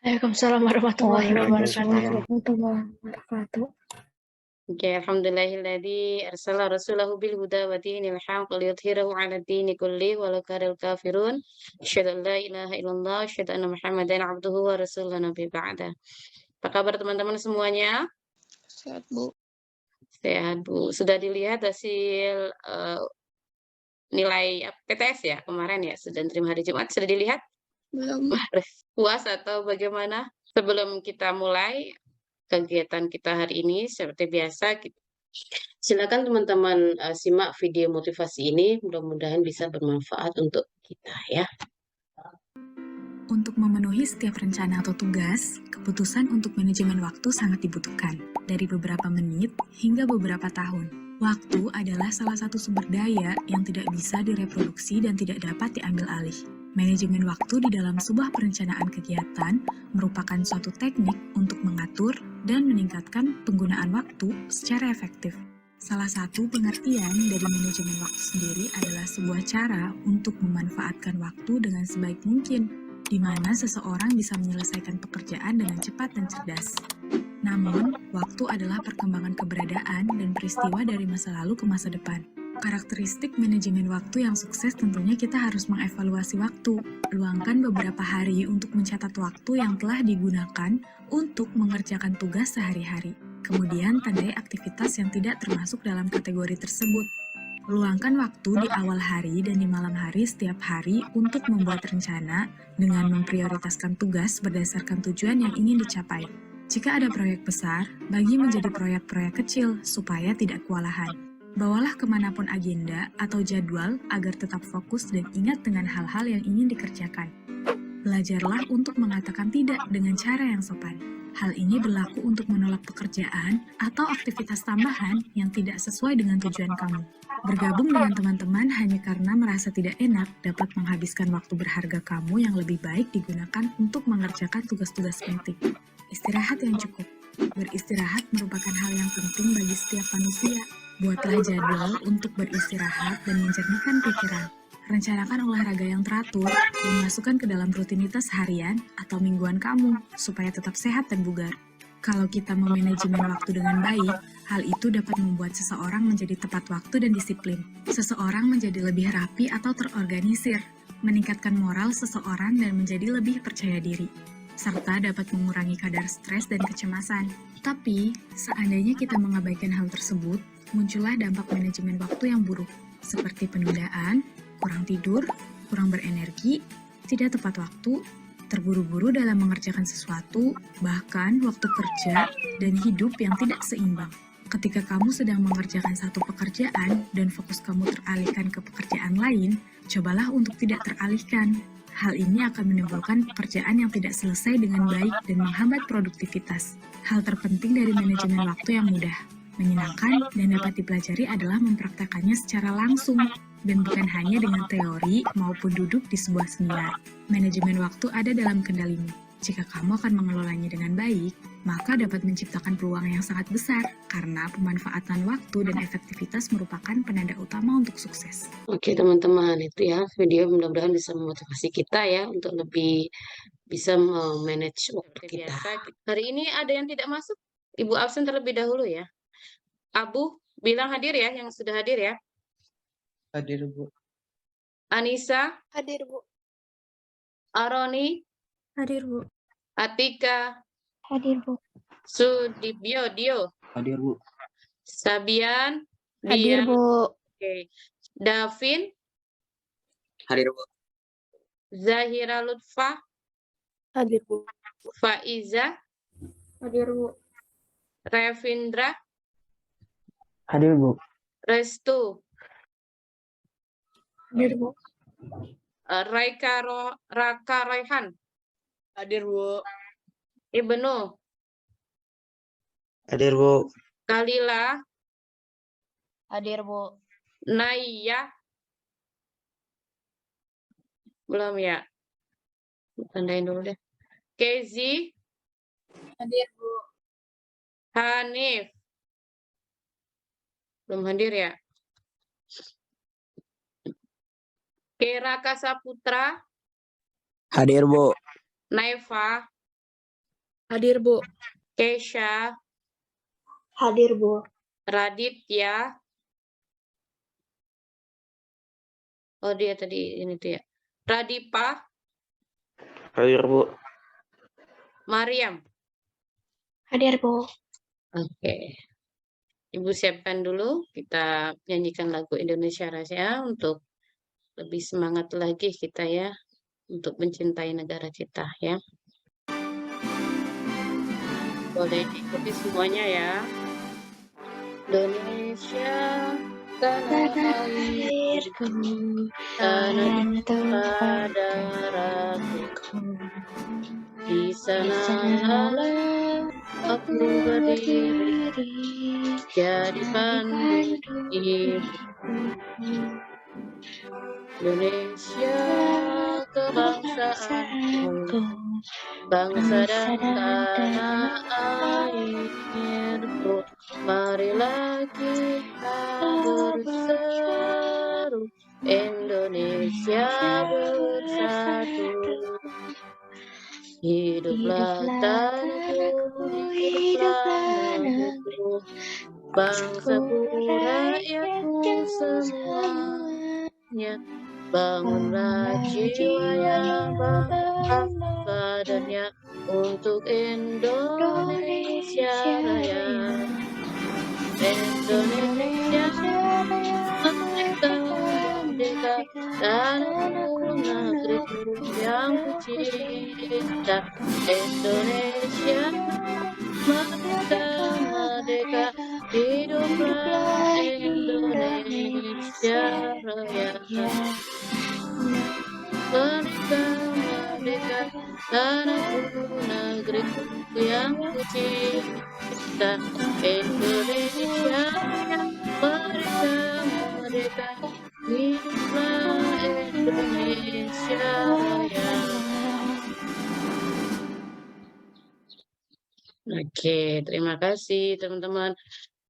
Waalaikumsalam warahmatullahi Waalaikumsalam wabarakatuh. warahmatullahi wabarakatuh. Oke, alhamdulillahilladzi arsala rasulahu bil huda wa dinil haqq liyudhhirahu 'ala dini kulli walau karihal kafirun. Asyhadu an la ilaha illallah, asyhadu anna Muhammadan abduhu wa rasuluhu nabi ba'da. Apa kabar teman-teman semuanya? Sehat, Bu. Sehat, Bu. Sudah dilihat hasil, nilai PTS ya kemarin ya, sudah terima hari Jumat, sudah dilihat? Belum. Puas atau bagaimana? Sebelum kita mulai kegiatan kita hari ini seperti biasa silakan teman-teman, simak video motivasi ini, mudah-mudahan bisa bermanfaat untuk kita ya. Untuk memenuhi setiap rencana atau tugas, keputusan untuk manajemen waktu sangat dibutuhkan, dari beberapa menit hingga beberapa tahun. Waktu adalah salah satu sumber daya yang tidak bisa direproduksi dan tidak dapat diambil alih. Manajemen waktu di dalam sebuah perencanaan kegiatan merupakan suatu teknik untuk mengatur dan meningkatkan penggunaan waktu secara efektif. Salah satu pengertian dari manajemen waktu sendiri adalah sebuah cara untuk memanfaatkan waktu dengan sebaik mungkin, di mana seseorang bisa menyelesaikan pekerjaan dengan cepat dan cerdas. Namun, waktu adalah perkembangan keberadaan dan peristiwa dari masa lalu ke masa depan. Karakteristik manajemen waktu yang sukses tentunya kita harus mengevaluasi waktu. Luangkan beberapa hari untuk mencatat waktu yang telah digunakan untuk mengerjakan tugas sehari-hari. Kemudian tandai aktivitas yang tidak termasuk dalam kategori tersebut. Luangkan waktu di awal hari dan di malam hari setiap hari untuk membuat rencana dengan memprioritaskan tugas berdasarkan tujuan yang ingin dicapai. Jika ada proyek besar, bagi menjadi proyek-proyek kecil supaya tidak kewalahan. Bawalah kemanapun agenda atau jadwal agar tetap fokus dan ingat dengan hal-hal yang ingin dikerjakan. Belajarlah untuk mengatakan tidak dengan cara yang sopan. Hal ini berlaku untuk menolak pekerjaan atau aktivitas tambahan yang tidak sesuai dengan tujuan kamu. Bergabung dengan teman-teman hanya karena merasa tidak enak dapat menghabiskan waktu berharga kamu yang lebih baik digunakan untuk mengerjakan tugas-tugas penting. Istirahat yang cukup. Beristirahat merupakan hal yang penting bagi setiap manusia. Buatlah jadwal untuk beristirahat dan menjernihkan pikiran. Rencanakan olahraga yang teratur dan masukkan ke dalam rutinitas harian atau mingguan kamu supaya tetap sehat dan bugar. Kalau kita memanajemen waktu dengan baik, hal itu dapat membuat seseorang menjadi tepat waktu dan disiplin. Seseorang menjadi lebih rapi atau terorganisir, meningkatkan moral seseorang dan menjadi lebih percaya diri, serta dapat mengurangi kadar stres dan kecemasan. Tapi, seandainya kita mengabaikan hal tersebut, muncullah dampak manajemen waktu yang buruk, seperti penundaan, kurang tidur, kurang berenergi, tidak tepat waktu, terburu-buru dalam mengerjakan sesuatu, bahkan waktu kerja dan hidup yang tidak seimbang. Ketika kamu sedang mengerjakan satu pekerjaan dan fokus kamu teralihkan ke pekerjaan lain, cobalah untuk tidak teralihkan. Hal ini akan menimbulkan pekerjaan yang tidak selesai dengan baik dan menghambat produktivitas. Hal terpenting dari manajemen waktu yang mudah, menyenangkan, dan dapat dipelajari adalah mempraktekannya secara langsung, dan bukan hanya dengan teori maupun duduk di sebuah seminar. Manajemen waktu ada dalam kendalimu. Jika kamu akan mengelolanya dengan baik, maka dapat menciptakan peluang yang sangat besar, karena pemanfaatan waktu dan efektivitas merupakan penanda utama untuk sukses. Oke teman-teman, itu ya video mudah-mudahan bisa memotivasi kita ya untuk lebih bisa memanage waktu kita. Hari ini ada yang tidak masuk? Ibu absen terlebih dahulu ya. Abu, bilang hadir ya, yang sudah hadir ya. Hadir, Bu. Anissa, Hadir, Bu. Aroni, Hadir, Bu. Atika, Hadir, Bu. Sudibyo, Dio, Hadir, Bu. Sabian, Hadir, Dian, Bu. oke. Davin, Hadir, Bu. Zahira Lutfa, Hadir, Bu. Faiza, Hadir, Bu. Revindra, Hadir, Bu. Restu, Hadir, Bu. Raka Raihan, Hadir, Bu. Ibnu, Hadir, Bu. Kalila, Hadir, Bu. Naya, belum ya? Tandain dulu deh. Kezi, Hadir, Bu. Hanif, belum hadir ya? Kera Kasaputra, Hadir, Bu. Naifa, Hadir, Bu. Kesha, Hadir, Bu. Raditya. Oh, dia tadi ini tuh ya. Radipa, Hadir, Bu. Mariam. Hadir, Bu. Oke. Ibu siapkan dulu, kita nyanyikan lagu Indonesia Raya untuk lebih semangat lagi kita ya, untuk mencintai negara kita ya. Boleh diikuti semuanya ya. Indonesia, tanah airku, tanah tumpah darahku. Di sanalah aku berdiri, jadi pandu hidupku. Indonesia kebangsaanku, bangsa dan tanah airku. Marilah kita berseru, Indonesia bersatu. Hiduplah tanahku, hiduplah negeriku, bangsaku, rakyatku semuanya. Bangunlah jiwa yang berbangsa badannya untuk Indonesia Raya. Indonesia merdeka, merdeka, tanahku, negeriku yang kucinta. Indonesia merdeka, merdeka, hiduplah Indonesia Raya. Merdeka, merdeka, tanahku, negeriku yang kucinta. Indonesia merdeka, merdeka, hiduplah Indonesia Raya. Oke, terima kasih teman-teman.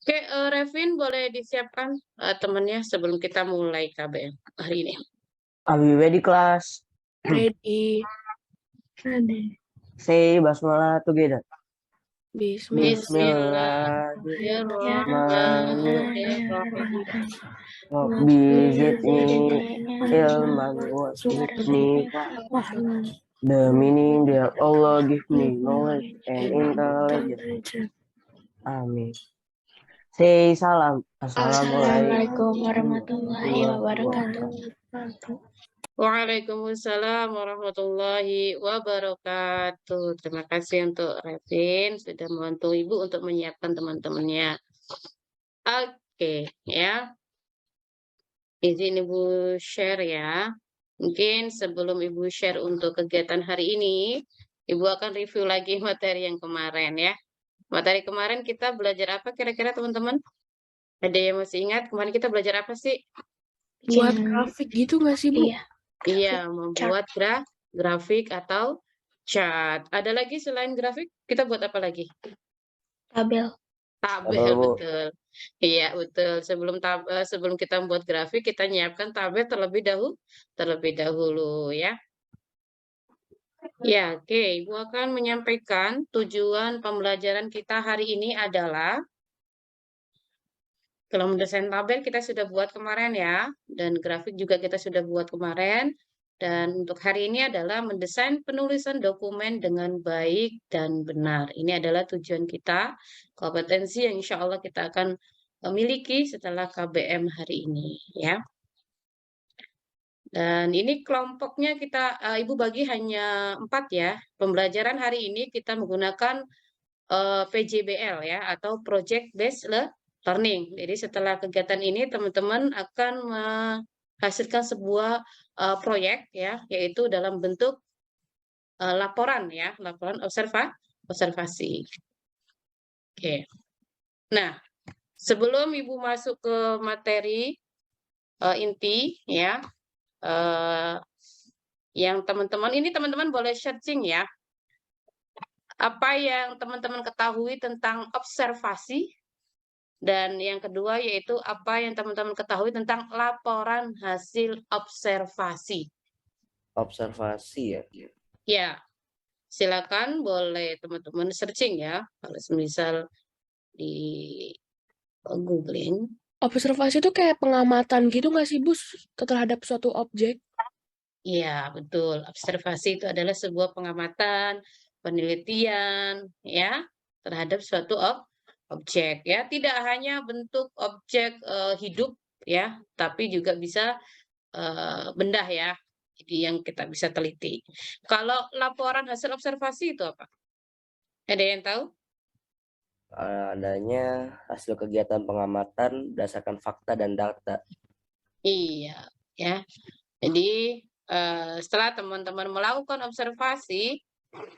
Oke, Revin boleh disiapkan temannya sebelum kita mulai KBM hari ini. Are we ready, class? Ready. Say basmalah together. Bismillahirrahmanirrahim. Rabbi zidni ilman wasbitni fahman. The meaning that Allah give me knowledge and intelligence. Amin. Say salam. Assalamualaikum warahmatullahi wabarakatuh. Waalaikumsalam warahmatullahi wabarakatuh. Terima kasih untuk Revin sudah membantu Ibu untuk menyiapkan teman-temannya. Oke, ya. Izin Ibu share ya. Mungkin sebelum Ibu share untuk kegiatan hari ini, Ibu akan review lagi materi yang kemarin ya. Materi kemarin kita belajar apa kira-kira teman-teman? Ada yang masih ingat kemarin kita belajar apa sih? Buat grafik gitu nggak sih, Bu? Iya. Iya, membuat grafik atau chart. Ada lagi selain grafik, kita buat apa lagi? Tabel. Tabel, betul. Iya, betul. Sebelum kita membuat grafik, kita nyiapkan tabel terlebih dahulu ya. Ya, oke. Ibu akan menyampaikan tujuan pembelajaran kita hari ini adalah kalau mendesain tabel kita sudah buat kemarin ya, dan grafik juga kita sudah buat kemarin. Dan untuk hari ini adalah mendesain penulisan dokumen dengan baik dan benar. Ini adalah tujuan kita, kompetensi yang insya Allah kita akan miliki setelah KBM hari ini ya. Dan ini kelompoknya Ibu bagi hanya 4 ya. Pembelajaran hari ini kita menggunakan PJBL ya, atau Project Based Learning. Jadi setelah kegiatan ini teman-teman akan menghasilkan sebuah proyek ya, yaitu dalam bentuk laporan ya, laporan observasi. Oke. Nah, sebelum Ibu masuk ke materi inti ya, yang teman-teman boleh searching ya. Apa yang teman-teman ketahui tentang observasi, dan yang kedua yaitu apa yang teman-teman ketahui tentang laporan hasil observasi. Observasi ya. Ya, Silakan boleh teman-teman searching ya, kalau misal di googling. Observasi itu kayak pengamatan gitu nggak sih, Bu, terhadap suatu objek? Iya, betul. Observasi itu adalah sebuah pengamatan, penelitian ya terhadap suatu objek ya. Tidak hanya bentuk objek hidup ya, tapi juga bisa benda ya. Jadi yang kita bisa teliti. Kalau laporan hasil observasi itu apa? Ada yang tahu? Adanya hasil kegiatan pengamatan berdasarkan fakta dan data. Iya, ya. Jadi setelah teman-teman melakukan observasi,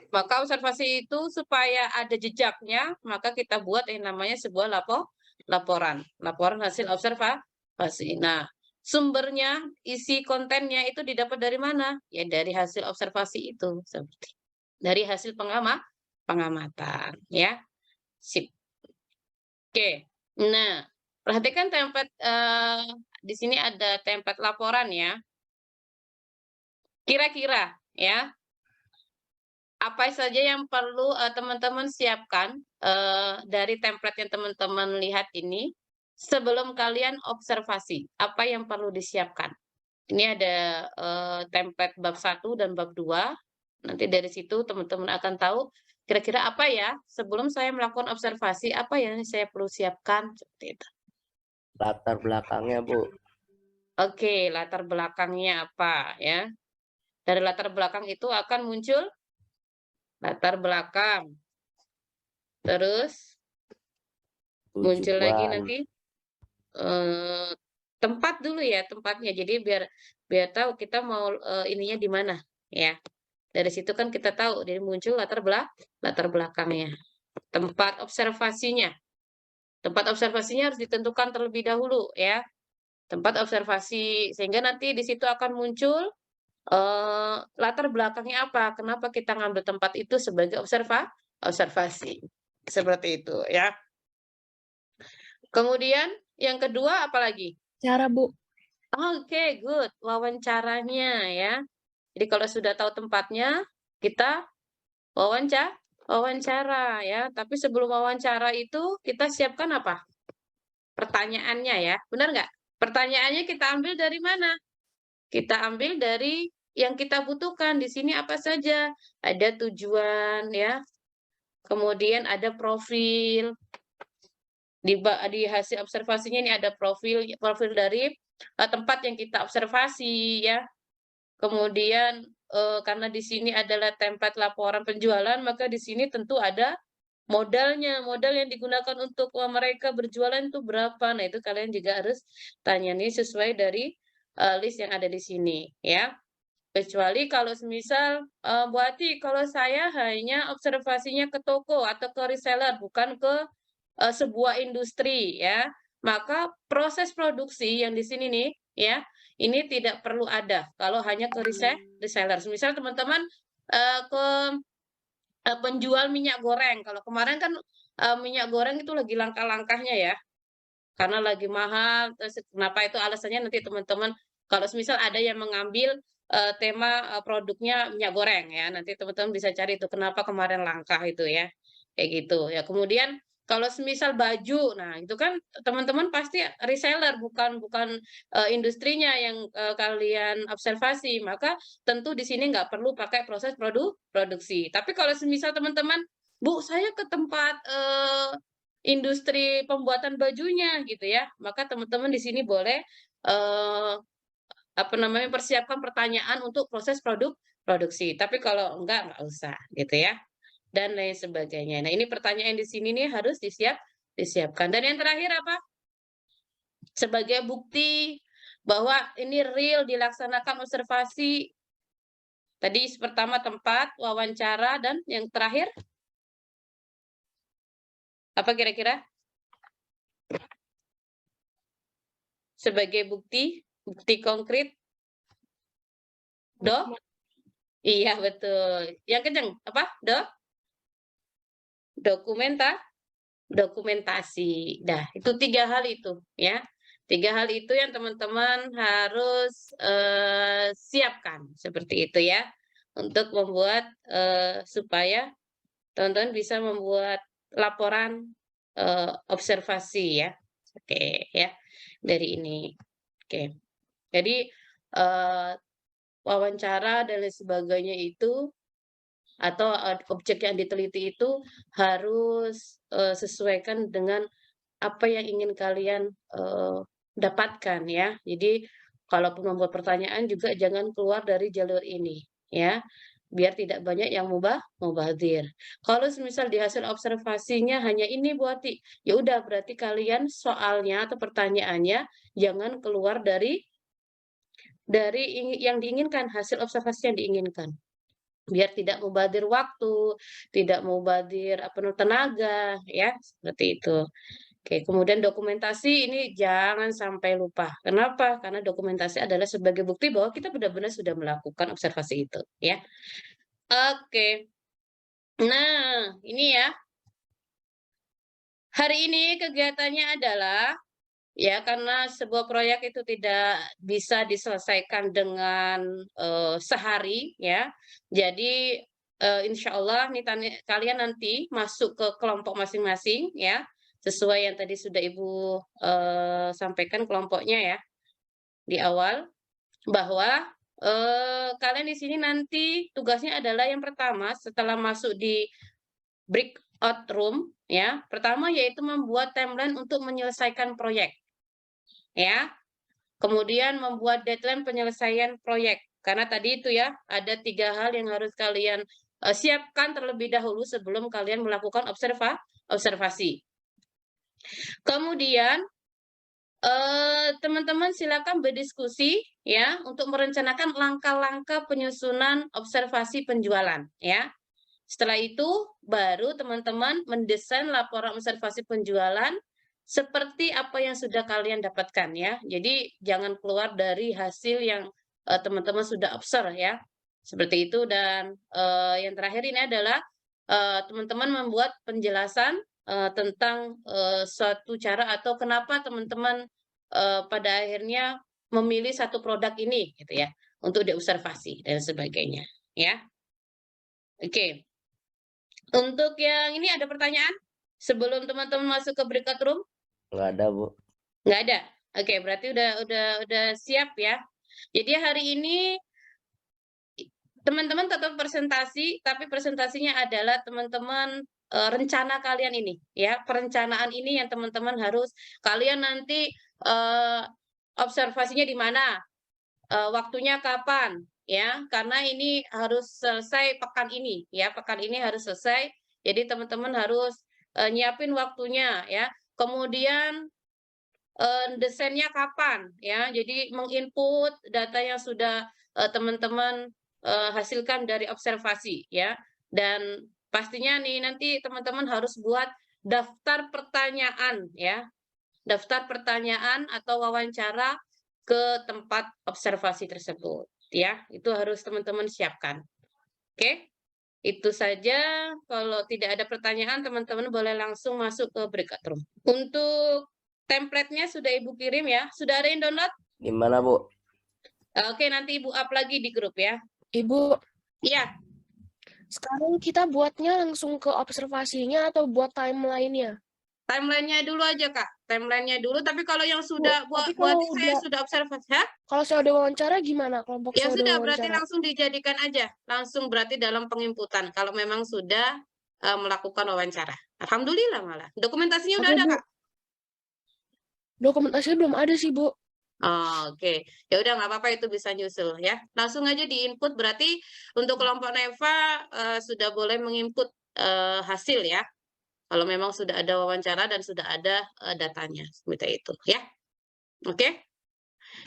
maka observasi itu supaya ada jejaknya, maka kita buat yang namanya sebuah laporan hasil observasi. Nah, sumbernya, isi kontennya itu didapat dari mana? Ya dari hasil observasi itu, seperti dari hasil pengamatan, ya. Sip. Oke. Nah, perhatikan template di sini ada template laporan ya. Kira-kira ya, apa saja yang perlu teman-teman siapkan dari template yang teman-teman lihat ini sebelum kalian observasi? Apa yang perlu disiapkan? Ini ada template bab 1 dan bab 2. Nanti dari situ teman-teman akan tahu kira-kira apa ya sebelum saya melakukan observasi, apa yang saya perlu siapkan seperti itu. Latar belakangnya, Bu. Oke, latar belakangnya apa ya? Dari latar belakang itu akan muncul latar belakang. Terus muncul lagi Tujuan. nanti tempat dulu ya, tempatnya. Jadi biar tahu kita mau ininya di mana ya. Dari situ kan kita tahu, jadi muncul latar belakangnya. Tempat observasinya. Tempat observasinya harus ditentukan terlebih dahulu ya. Tempat observasi sehingga nanti di situ akan muncul latar belakangnya apa? Kenapa kita ngambil tempat itu sebagai observasi? Seperti itu ya. Kemudian yang kedua apa lagi? Cara, Bu. Oke, good. Wawancaranya ya. Jadi kalau sudah tahu tempatnya, kita wawancara ya. Tapi sebelum wawancara itu kita siapkan apa? Pertanyaannya ya. Benar nggak? Pertanyaannya kita ambil dari mana? Kita ambil dari yang kita butuhkan. Di sini apa saja? Ada tujuan ya. Kemudian ada profil. Di hasil observasinya ini ada profil dari tempat yang kita observasi ya. Kemudian karena di sini adalah template laporan penjualan, maka di sini tentu ada modalnya. Modal yang digunakan untuk mereka berjualan itu berapa? Nah, itu kalian juga harus tanya nih sesuai dari list yang ada di sini ya. Kecuali kalau semisal Bu Ati, kalau saya hanya observasinya ke toko atau ke reseller, bukan ke sebuah industri ya, maka proses produksi yang di sini nih ya, ini tidak perlu ada kalau hanya ke reseller. Misal teman-teman ke penjual minyak goreng. Kalau kemarin kan minyak goreng itu lagi langkah-langkahnya ya, karena lagi mahal. Terus kenapa itu alasannya nanti teman-teman kalau misal ada yang mengambil tema produknya minyak goreng ya, nanti teman-teman bisa cari itu kenapa kemarin langka itu ya, kayak gitu ya. Kemudian kalau semisal baju, nah itu kan teman-teman pasti reseller bukan industrinya yang kalian observasi, maka tentu di sini nggak perlu pakai proses produksi. Tapi kalau semisal teman-teman, Bu, saya ke tempat industri pembuatan bajunya gitu ya, maka teman-teman di sini boleh persiapkan pertanyaan untuk proses produksi. Tapi kalau enggak usah gitu ya. Dan lain sebagainya. Nah, ini pertanyaan di sini nih harus disiapkan. Dan yang terakhir apa? Sebagai bukti bahwa ini real dilaksanakan observasi. Tadi pertama tempat, wawancara, dan yang terakhir apa kira-kira? Sebagai bukti konkret. Iya, betul. Yang kenceng apa? Dokumentasi. Dah, itu 3 hal itu ya. 3 hal itu yang teman-teman harus siapkan seperti itu ya. untuk membuat supaya teman-teman bisa membuat laporan observasi ya. Oke ya, dari ini. Oke. Jadi wawancara dan lain sebagainya itu atau objek yang diteliti itu harus sesuaikan dengan apa yang ingin kalian dapatkan ya. Jadi kalaupun membuat pertanyaan juga jangan keluar dari jalur ini ya, biar tidak banyak yang mubazir. Kalau misal di hasil observasinya hanya ini Bu Ati, ya udah berarti kalian soalnya atau pertanyaannya jangan keluar dari yang diinginkan, hasil observasi yang diinginkan. Biar tidak mubazir waktu, tidak mubazir tenaga ya, seperti itu. Oke, kemudian dokumentasi ini jangan sampai lupa. Kenapa? Karena dokumentasi adalah sebagai bukti bahwa kita benar-benar sudah melakukan observasi itu, ya. Oke. Nah, ini ya. Hari ini kegiatannya adalah ya karena sebuah proyek itu tidak bisa diselesaikan dengan sehari ya. Jadi insya Allah nih kalian nanti masuk ke kelompok masing-masing ya. Sesuai yang tadi sudah Ibu sampaikan kelompoknya ya di awal, bahwa kalian di sini nanti tugasnya adalah yang pertama setelah masuk di breakout room ya, pertama yaitu membuat timeline untuk menyelesaikan proyek ya, kemudian membuat deadline penyelesaian proyek karena tadi itu ya ada 3 hal yang harus kalian siapkan terlebih dahulu sebelum kalian melakukan observasi. Kemudian teman-teman silakan berdiskusi ya untuk merencanakan langkah-langkah penyusunan observasi penjualan ya. Setelah itu baru teman-teman mendesain laporan observasi penjualan seperti apa yang sudah kalian dapatkan ya. Jadi jangan keluar dari hasil yang teman-teman sudah observe ya. Seperti itu dan yang terakhir ini adalah teman-teman membuat penjelasan tentang suatu cara atau kenapa teman-teman pada akhirnya memilih satu produk ini gitu ya untuk diobservasi dan sebagainya ya. Oke. Untuk yang ini ada pertanyaan sebelum teman-teman masuk ke breakout room? Nggak ada, Bu. Nggak ada. Oke, berarti udah siap ya. Jadi hari ini teman-teman tetap presentasi, tapi presentasinya adalah teman-teman rencana kalian ini, ya perencanaan ini yang teman-teman harus kalian nanti observasinya di mana, waktunya kapan, ya karena ini harus selesai pekan ini, ya pekan ini harus selesai. Jadi teman-teman harus nyiapin waktunya, ya. Kemudian desainnya kapan, ya. Jadi menginput data yang sudah teman-teman hasilkan dari observasi ya dan pastinya nih nanti teman-teman harus buat daftar pertanyaan ya, daftar pertanyaan atau wawancara ke tempat observasi tersebut ya, itu harus teman-teman siapkan. Oke, itu saja. Kalau tidak ada pertanyaan teman-teman boleh langsung masuk ke breakout room. Untuk template-nya sudah Ibu kirim ya, sudah ada yang download? Gimana, Bu? Oke, nanti Ibu up lagi di grup ya. Ibu, Iya, sekarang kita buatnya langsung ke observasinya atau buat timeline-nya? timeline-nya dulu aja Kak, timeline-nya dulu. Tapi kalau yang sudah tapi buat kalau saya udah- sudah observasi, ha? Kalau saya udah wawancara gimana? Kelompok Ya saya sudah, udah berarti wawancara. langsung dijadikan aja, langsung berarti dalam penginputan. Kalau memang sudah melakukan wawancara, alhamdulillah malah. Dokumentasinya udah Tapi, ada Bu, Kak? dokumentasinya belum ada sih, Bu. Oh, oke. Ya udah nggak apa-apa, itu bisa nyusul ya. Langsung aja diinput. Berarti untuk kelompok Neva sudah boleh menginput hasil ya. Kalau memang sudah ada wawancara dan sudah ada datanya seperti itu ya. Oke.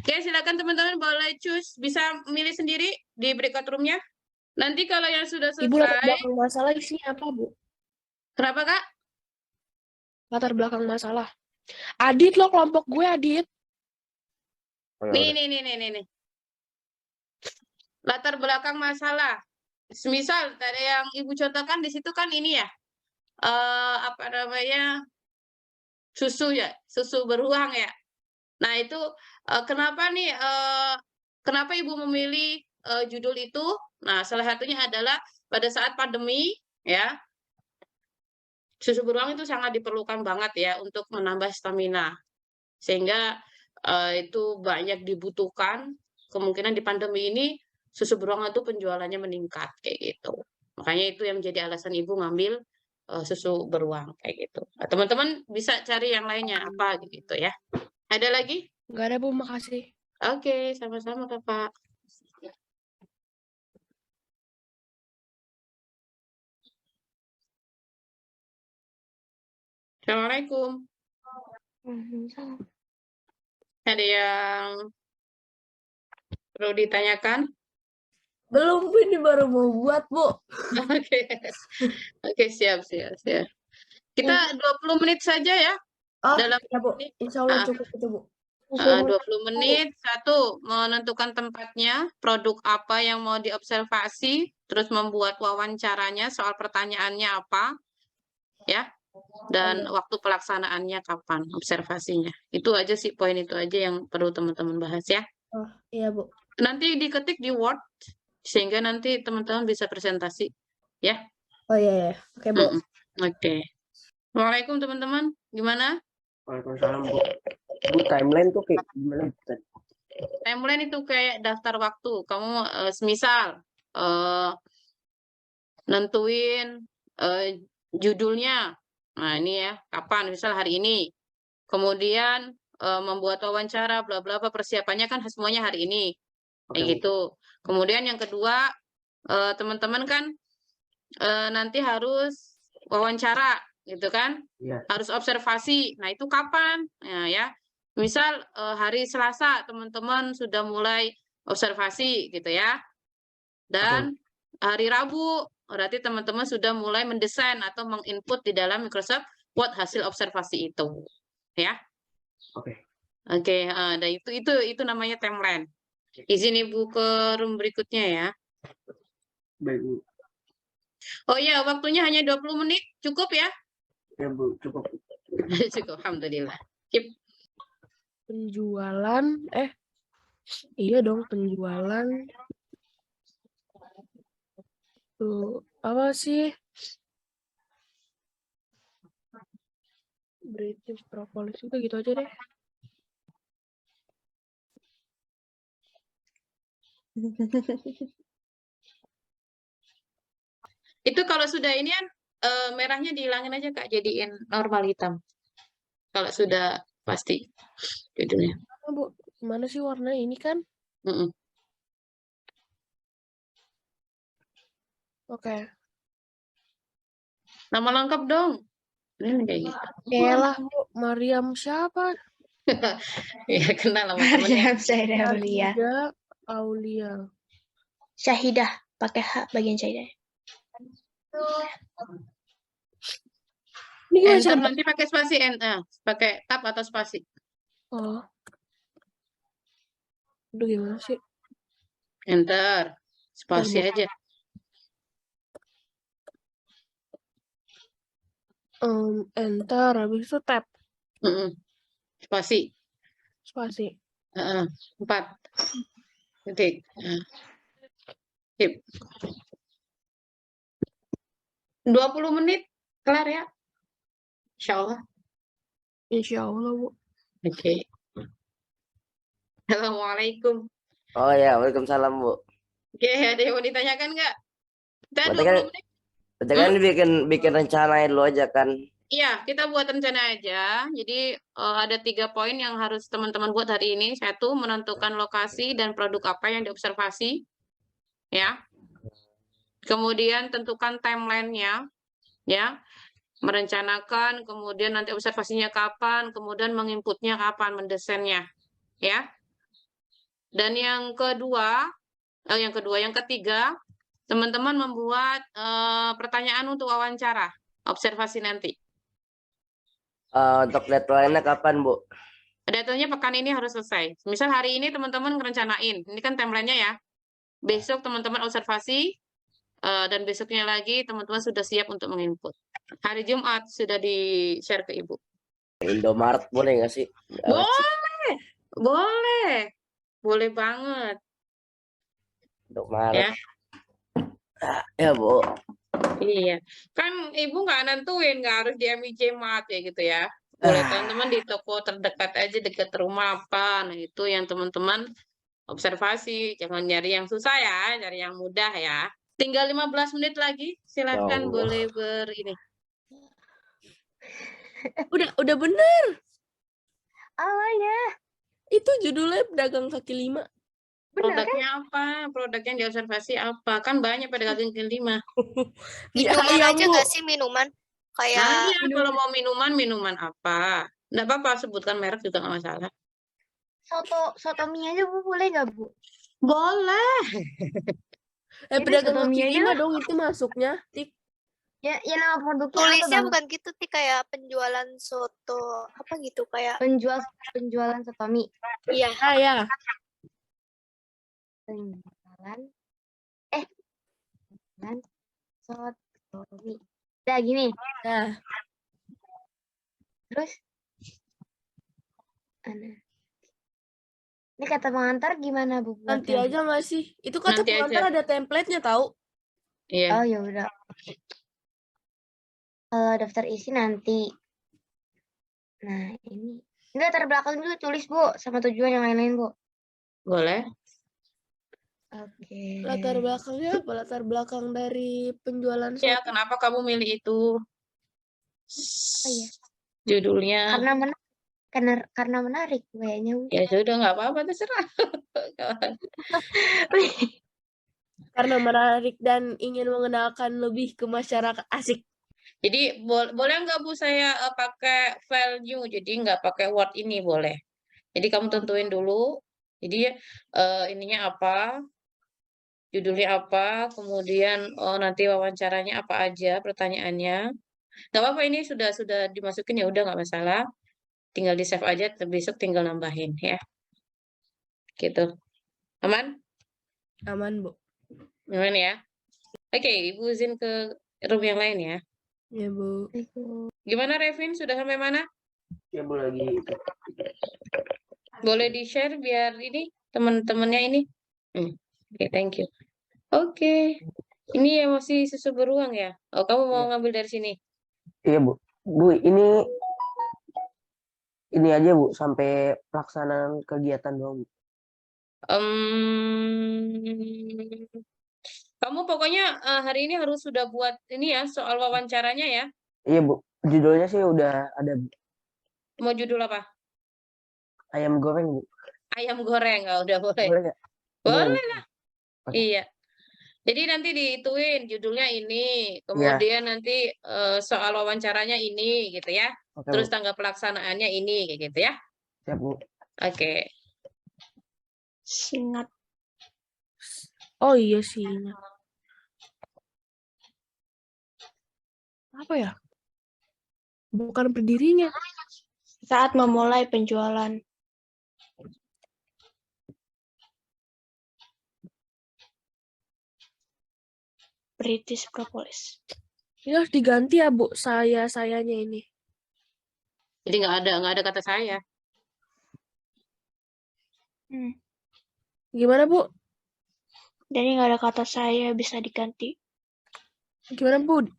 Oke, silakan teman-teman boleh choose, bisa milih sendiri di breakout room-nya. Nanti kalau yang sudah Ibu latar selesai, belakang masalah isinya apa, Bu? kenapa Kak? Latar belakang masalah. Adit loh, kelompok gue Adit. Nih. Latar belakang masalah. Semisal tadi yang Ibu contohkan di situ kan ini ya, apa namanya, susu ya, susu beruang ya. Nah itu kenapa nih, kenapa Ibu memilih judul itu? Nah, salah satunya adalah pada saat pandemi, ya, susu beruang itu sangat diperlukan banget ya untuk menambah stamina. Sehingga itu banyak dibutuhkan. Kemungkinan di pandemi ini susu beruang itu penjualannya meningkat kayak gitu. Makanya itu yang menjadi alasan ibu ngambil susu beruang kayak gitu. Nah, teman-teman bisa cari yang lainnya apa gitu ya. Ada lagi? Nggak ada, Bu. Makasih. Oke, sama-sama Kakak. Assalamualaikum. Ada yang perlu ditanyakan? Belum, Bu, ini baru mau buat, Bu. Oke. Oke, siap. Kita 20 menit saja ya. Oh, Dalam ya, Bu. ini. Insya Allah Ah, cukup itu, Bu. 20 menit. Satu, menentukan tempatnya, produk apa yang mau diobservasi, terus membuat wawancaranya, soal pertanyaannya apa, ya, dan waktu pelaksanaannya kapan, observasinya. Itu aja sih, poin itu aja yang perlu teman-teman bahas ya. Oh, iya, Bu. Nanti diketik di Word, sehingga nanti teman-teman bisa presentasi, ya. Oh, iya. Oke, Bu. Oke. Assalamualaikum teman-teman, gimana? Waalaikumsalam, Bu. Bu, timeline tuh kayak gimana? Timeline itu kayak daftar waktu. Kamu semisal nentuin judulnya. Nah, ini ya, kapan? Misal hari ini. Kemudian membuat wawancara, bla bla bla, persiapannya kan semuanya hari ini. Kayak Oke, gitu. Kemudian yang kedua, teman-teman kan nanti harus wawancara, gitu kan? Iya. Harus observasi. Nah, itu kapan? Nah, ya. Misal hari Selasa teman-teman sudah mulai observasi gitu ya. Dan hari Rabu berarti teman-teman sudah mulai mendesain atau menginput di dalam Microsoft Word hasil observasi itu. Ya. Oke. Oke, dan itu namanya timeline. Izin Ibu ke room berikutnya ya. Baik, Bu. Oh iya, waktunya hanya 20 menit. Cukup ya? Ya, Bu, cukup. Cukup, alhamdulillah. Keep. Penjualan, iya dong, penjualan. Tuh, apa sih? British Propolis, udah gitu aja deh. Itu kalau sudah ini kan merahnya dihilangin aja Kak, jadiin normal hitam. Kalau sudah pasti judulnya. Bu, gimana sih warna ini kan? Oke. Nama lengkap dong. Ini kayak gitu. Yalah, Bu, Mariam siapa? Ya kenal sama temennya. Syahidah Aulia. Syahidah Aulia. Syahidah pakai H bagian Syahidah. Ini gimana Enter cara? nanti pakai spasi pakai tab atau spasi. Oh. Aduh, gimana sih? Enter. Spasi aja. Enter, habis itu tab. Spasi. Spasi. 4. Titik. Sip. 20 menit kelar ya. Insya Allah. Insya Allah, Bu. Oke. Assalamualaikum. Oh ya, waalaikumsalam, Bu. Oke, ada yang mau ditanyakan nggak? Kita Berarti kan, 20 menit. berarti kan bikin rencana dulu aja kan. Iya, kita buat rencana aja. Jadi ada 3 poin yang harus teman-teman buat hari ini. 1, menentukan lokasi dan produk apa yang diobservasi. Ya. Kemudian tentukan timeline-nya. Ya. Merencanakan, kemudian nanti observasinya kapan, kemudian menginputnya kapan, mendesainnya. Ya. Dan yang ketiga, teman-teman membuat pertanyaan untuk wawancara, observasi nanti. Untuk deadline-nya kapan, Bu? Datanya pekan ini harus selesai. Misal hari ini teman-teman ngerencanain, ini kan timelinenya ya. Besok teman-teman observasi, dan besoknya lagi teman-teman sudah siap untuk menginput. Hari Jumat sudah di-share ke Ibu. Indomaret boleh nggak sih? Boleh. Boleh banget. Indomaret. Ya. Ya, Bu. Iya, kan ibu nggak nentuin, nggak harus di MIJ Mart ya gitu ya. Boleh teman-teman di toko terdekat aja, dekat rumah apa. Nah itu yang teman-teman observasi, jangan nyari yang susah ya, cari yang mudah ya. Tinggal 15 menit lagi, Ya silahkan Allah. boleh ini. Udah bener. Oh ya, Itu judulnya pedagang kaki lima. benar kan? Produknya apa? Produk yang diobservasi apa? Kan banyak pedagang kaki lima. Mie Minuman ayam, aja Bu. nggak sih minuman? Nah Kayak iya, kalau mau minuman apa? Nggak apa-apa, sebutkan merek juga nggak masalah. Soto mie aja Bu, boleh nggak Bu? Boleh. Itu Pedagang soto kaki mie aja lima lah. dong itu masuknya. Tik. Ya nama produknya apa tulisnya Bang? bukan gitu sih, kayak penjualan soto apa gitu, kayak Penjualan soto mie. iya. Ah ya. Penjualan soto mie. Udah gini. Nah, Terus ini kata pengantar gimana Bu? nanti buatnya, Bu? aja nggak sih? Itu kata Nanti pengantar aja. ada template-nya tahu. Iya. Oh ya udah. Kalau daftar isi nanti. Nah ini latar belakang dulu tulis Bu, sama tujuan yang lain-lain Bu. Boleh. Oke. Latar belakangnya apa? Latar belakang dari penjualan Ya, soto. kenapa kamu milih itu? Oh iya. Judulnya. Karena menarik kayaknya Bu. Ya sudah, nggak apa-apa, terserah. Karena menarik dan ingin mengenalkan lebih ke masyarakat. Asik. Jadi boleh nggak Bu saya pakai file new, jadi nggak pakai Word ini boleh. Jadi kamu tentuin dulu. Jadi ininya apa, judulnya apa, kemudian nanti wawancaranya apa aja, pertanyaannya. Nggak apa-apa, ini sudah dimasukin ya udah nggak masalah. Tinggal di save aja, besok tinggal nambahin ya. Gitu. Aman? Aman, Bu. Aman ya. Oke, Ibu izin ke room yang lain ya. Ya, Bu. Gimana Revin? Sudah sampai mana? Ya, Bu lagi. Boleh di-share biar ini teman-temannya ini. Oke, thank you. Oke. Ini yang masih susu beruang ya? Oh, kamu mau ngambil dari sini? Iya, Bu. Bu, ini aja, Bu, sampai pelaksanaan kegiatan doang, Bu. Kamu pokoknya hari ini harus sudah buat ini ya, soal wawancaranya ya. Iya, Bu. Judulnya sih udah ada, Bu. Mau judul apa? Ayam goreng, Bu. Ayam goreng, udah boleh. Boleh nggak? Boleh lah. Oke. Iya. Jadi nanti diituin judulnya ini, kemudian nanti soal wawancaranya ini gitu ya. Oke, Terus Bu. tanggal pelaksanaannya ini kayak gitu ya. Siap, Bu. Oke. Singkat. Oh iya sih. Apa ya? Bukan berdirinya. Saat memulai penjualan. British Propolis. Ini harus diganti ya, Bu. Sayanya ini. Jadi nggak ada kata saya. Gimana, Bu? Jadi nggak ada kata saya, bisa diganti. Gimana, Bu?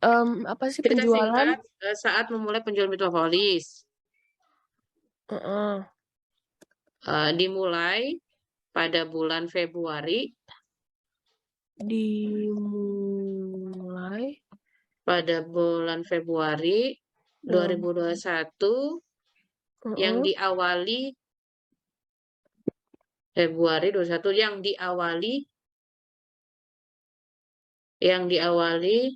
Apa sih Cerita penjualan? singkat saat memulai penjualan Metropolis. Dimulai pada bulan Februari. Dimulai Pada bulan Februari 2021 yang diawali Februari 2021 yang diawali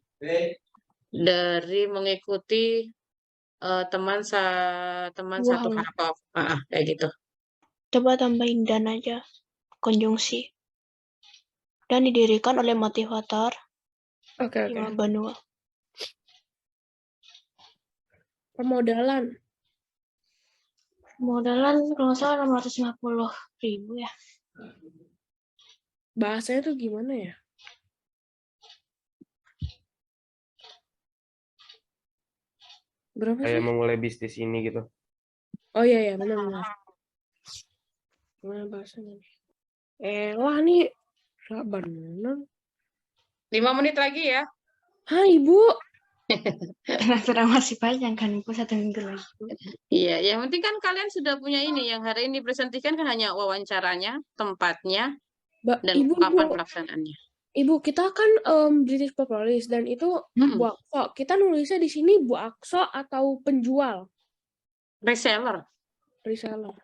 dari mengikuti teman satu harap kayak gitu. Coba tambahin dan aja, konjungsi. Dan didirikan oleh motivator Oke. Lima Benua. Permodalan. Modalan kalau nggak salah 650.000 ya. Bahasanya tuh gimana ya? Berapa Kayak sih? memulai bisnis ini gitu. Oh iya, benar. Gimana bahasanya nih? Wah nih, bener. 5 menit lagi ya. Hai, Ibu. Karena masih panjang kan Bu, 1 minggu lagi. Bu. Iya, yang penting kan kalian sudah punya ini. Yang hari ini dipresentasikan kan hanya wawancaranya, tempatnya, dan Ibu, kapan pelaksanaannya. Ibu, kita kan British Propolis dan itu Mm-mm. Bu Akso. Kita nulisnya di sini Bu Akso atau penjual, Reseller. reseller.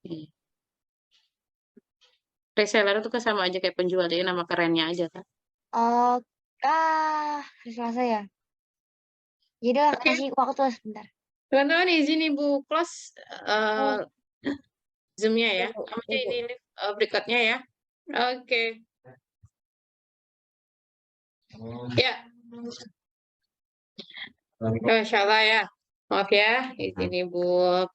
Iya. Reseller itu kan sama aja kayak penjual, jadi nama kerennya aja kan. Oh, hari Selasa ya. Jadi Oke. kasih waktu sebentar. Teman-teman izin Ibu close Zoom-nya ya. Ibu, Apa Ibu. ini berikutnya ya. Oke. Ya. Masya Allah ya. Maaf ya, izin Ibu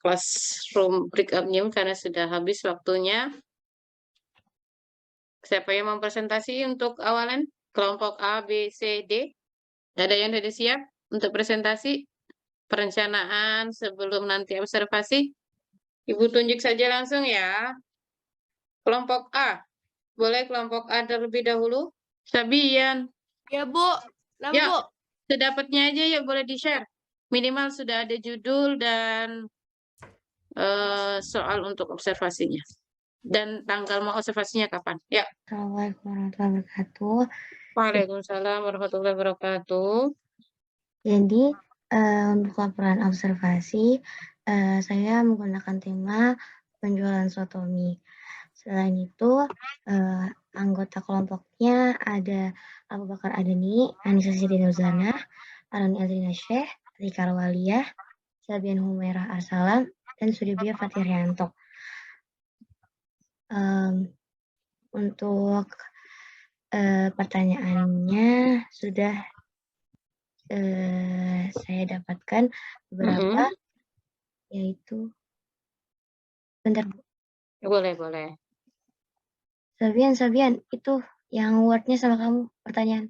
classroom breakout-nya karena sudah habis waktunya. Siapa yang mau presentasi untuk awalan? Kelompok A, B, C, D. Ada yang sudah siap untuk presentasi? Perencanaan sebelum nanti observasi? Ibu tunjuk saja langsung ya. Kelompok A. Boleh kelompok A terlebih dahulu? Sabian. Ya, Bu. Nah, Ya. Bu. Sedapatnya aja ya boleh di-share. Minimal sudah ada judul dan soal untuk observasinya. Dan tanggal mau observasinya kapan? Ya. Assalamualaikum warahmatullahi wabarakatuh. Waalaikumsalam warahmatullahi wabarakatuh. Jadi untuk laporan observasi saya menggunakan tema penjualan soto mie. Selain itu anggota kelompoknya ada Abu Bakar Adeni, Anissa Siti Nuzana, Aroni Azrina Syekh, Rika Rawaliyah, Sabian Humairah Arsalam, dan Sudibya Fatirianto. Untuk pertanyaannya sudah saya dapatkan beberapa, yaitu bentar Bu. Boleh. Sabian, itu yang word-nya sama kamu pertanyaan.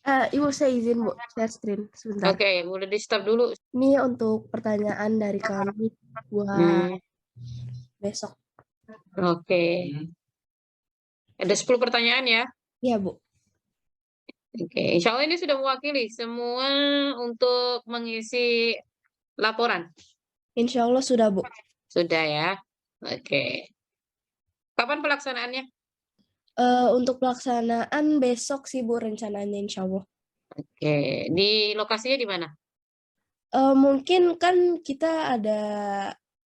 Ibu saya izin, Bu, share screen sebentar. Oke, boleh di-stop dulu. Ini untuk pertanyaan dari kami buat besok. Oke. Ada 10 pertanyaan ya. Iya, Bu. Oke, insya Allah ini sudah mewakili semua untuk mengisi laporan. Insya Allah sudah, Bu. Sudah ya. Oke. Kapan pelaksanaannya? Untuk pelaksanaan besok sih, Bu, rencananya insya Allah. Oke, di lokasinya di mana? Mungkin kan kita ada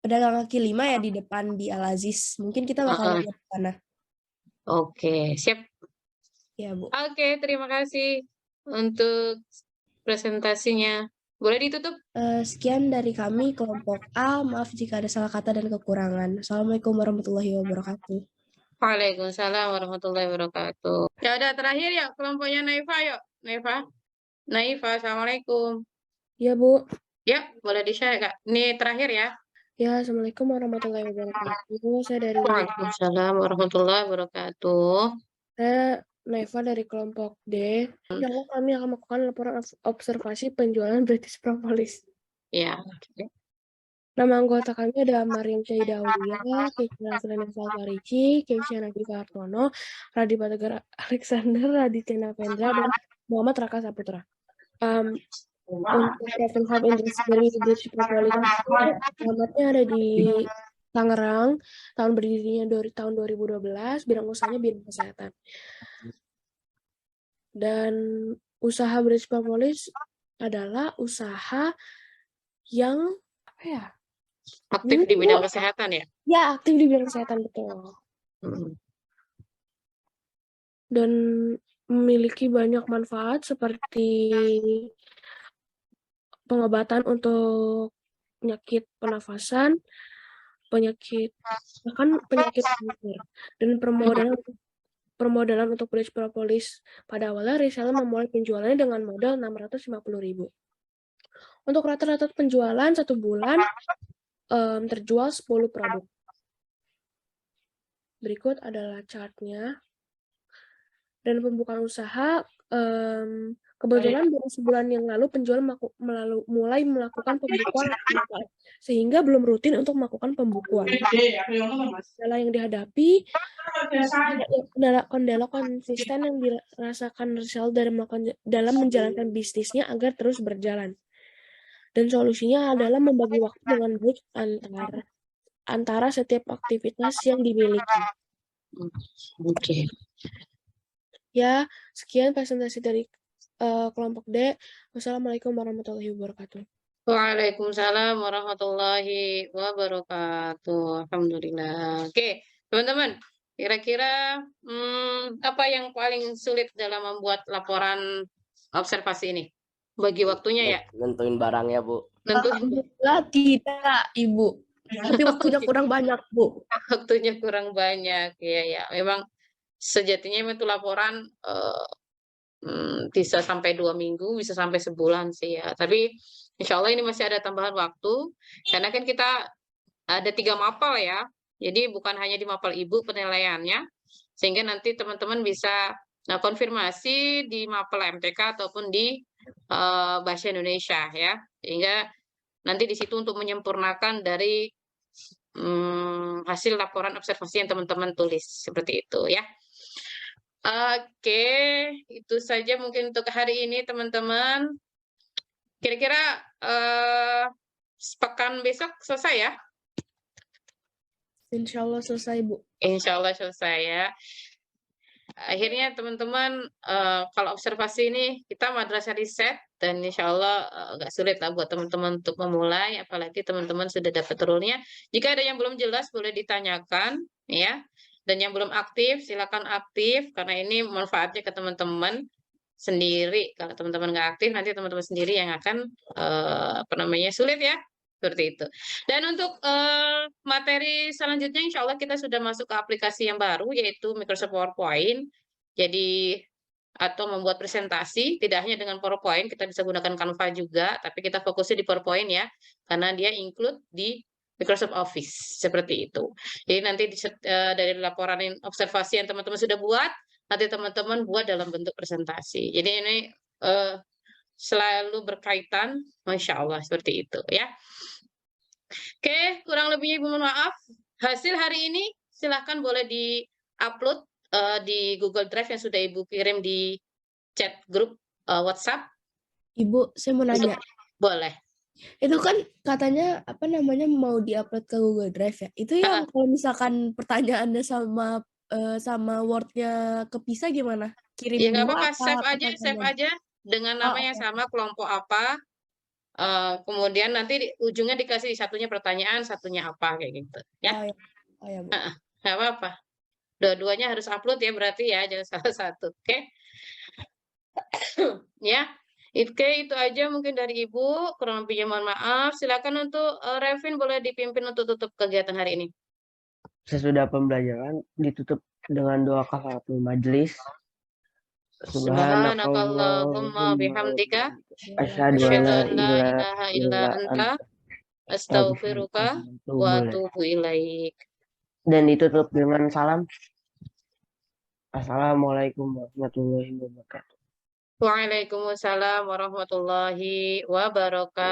pedagang kaki 5 ya di depan di Al-Aziz. Mungkin kita bakal lihat ke sana. Oke, siap. Ya, Bu. Oke, terima kasih untuk presentasinya. Boleh ditutup? Sekian dari kami, kelompok A. Maaf jika ada salah kata dan kekurangan. Assalamualaikum warahmatullahi wabarakatuh. Waalaikumsalam warahmatullahi wabarakatuh. Ya udah terakhir ya kelompoknya Naifa yuk. Naifa, assalamualaikum. Ya, Bu. Ya, boleh di-share Kak. Ini terakhir ya. Ya, Assalamualaikum warahmatullahi wabarakatuh. Saya dari Waalaikumsalam warahmatullahi wabarakatuh. Saya Naifa dari kelompok D. Insya Allah kami akan melakukan laporan observasi penjualan British Propolis. Ya. Nama anggota kami ada Mariam Syahida Aulia, Keisha Selena Salvarici, Keisha Nagita Hartono, Radi Patagar Alexander, Raditya Navendra, dan Muhammad Raka Saputra. Untuk Kevin Hub Industri British Propolis, alamatnya ada di Tangerang, tahun berdirinya dari tahun 2012, bidang usahanya bidang kesehatan. Dan usaha British Propolis adalah usaha yang apa ya? Aktif di bidang kesehatan ya? Ya, aktif di bidang kesehatan, betul. Dan memiliki banyak manfaat seperti pengobatan untuk penyakit pernafasan, bahkan penyakit kanker, dan permodalan untuk British Propolis. Pada awalnya reseller memulai penjualannya dengan modal 650.000. Untuk rata-rata penjualan 1 bulan terjual 10 produk. Berikut adalah chartnya. Dan pembukaan usaha Kebetulan baru sebulan yang lalu penjual mulai melakukan pembukuan sehingga belum rutin untuk melakukan pembukuan. Kendala yang dihadapi, kendala konsisten yang dirasakan Rizal dalam menjalankan bisnisnya agar terus berjalan. Dan solusinya adalah membagi waktu dengan baik antara setiap aktivitas yang dimiliki. Oke. Ya, sekian presentasi dari kelompok D. Wassalamualaikum warahmatullahi wabarakatuh. Waalaikumsalam warahmatullahi wabarakatuh. Alhamdulillah. Oke, teman-teman, kira-kira apa yang paling sulit dalam membuat laporan observasi ini? Bagi waktunya ya. Nentuin barangnya, Bu. Alhamdulillah tidak, Ibu. Tapi waktunya kurang banyak, Bu. Waktunya kurang banyak. Ya. Memang sejatinya itu laporan bisa sampai 2 minggu, bisa sampai sebulan sih ya. Tapi insya Allah ini masih ada tambahan waktu. Karena kan kita ada 3 mapel ya. Jadi bukan hanya di mapel Ibu penilaiannya. Sehingga nanti teman-teman bisa konfirmasi di mapel MTK ataupun di Bahasa Indonesia ya. Sehingga nanti di situ untuk menyempurnakan dari hasil laporan observasi yang teman-teman tulis. Seperti itu ya. Oke, itu saja mungkin untuk hari ini teman-teman. Kira-kira pekan besok selesai ya? Insya Allah selesai, Bu. Insya Allah selesai ya. Akhirnya teman-teman kalau observasi ini kita madrasah riset dan insya Allah agak sulit lah buat teman-teman untuk memulai, apalagi teman-teman sudah dapat rule-nya. Jika ada yang belum jelas boleh ditanyakan ya. Dan yang belum aktif silakan aktif karena ini manfaatnya ke teman-teman sendiri. Kalau teman-teman nggak aktif nanti teman-teman sendiri yang akan sulit ya. Seperti itu. Dan untuk materi selanjutnya insya Allah kita sudah masuk ke aplikasi yang baru yaitu Microsoft PowerPoint. Jadi atau membuat presentasi tidak hanya dengan PowerPoint, kita bisa gunakan Canva juga, tapi kita fokusnya di PowerPoint ya, karena dia include di Microsoft Office seperti itu. Jadi nanti dari laporan observasi yang teman-teman sudah buat, nanti teman-teman buat dalam bentuk presentasi. Jadi ini selalu berkaitan, Masya Allah seperti itu ya. Oke, kurang lebihnya Ibu mohon maaf. Hasil hari ini silahkan boleh di-upload di Google Drive yang sudah Ibu kirim di chat grup WhatsApp. Ibu, saya mau nanya. Boleh. Itu kan katanya mau diupload ke Google Drive ya. Itu yang kalau misalkan pertanyaannya sama Word-nya kepisah gimana? Kirim Ya nggak dua apa-apa, apa save aja dengan nama yang sama, kelompok apa. Kemudian nanti ujungnya dikasih satunya pertanyaan, satunya apa kayak gitu. Ya. Oh ya, Bu. Nggak apa-apa. Dua-duanya harus upload ya berarti ya, jangan salah satu. Oke. Ya. Oke, itu aja mungkin dari Ibu. Kurang lebihnya mohon maaf. Silakan untuk Revin boleh dipimpin untuk tutup kegiatan hari ini. Sesudah pembelajaran ditutup dengan doa kafaratul majelis. Subhanakallahumma bihamdika Asyhadu asyhadu an an la ilaha illa anta astaghfiruka wa atubu ilaik. Dan ditutup dengan salam. Assalamualaikum warahmatullahi wabarakatuh. Waalaikumsalam warahmatullahi wabarakatuh.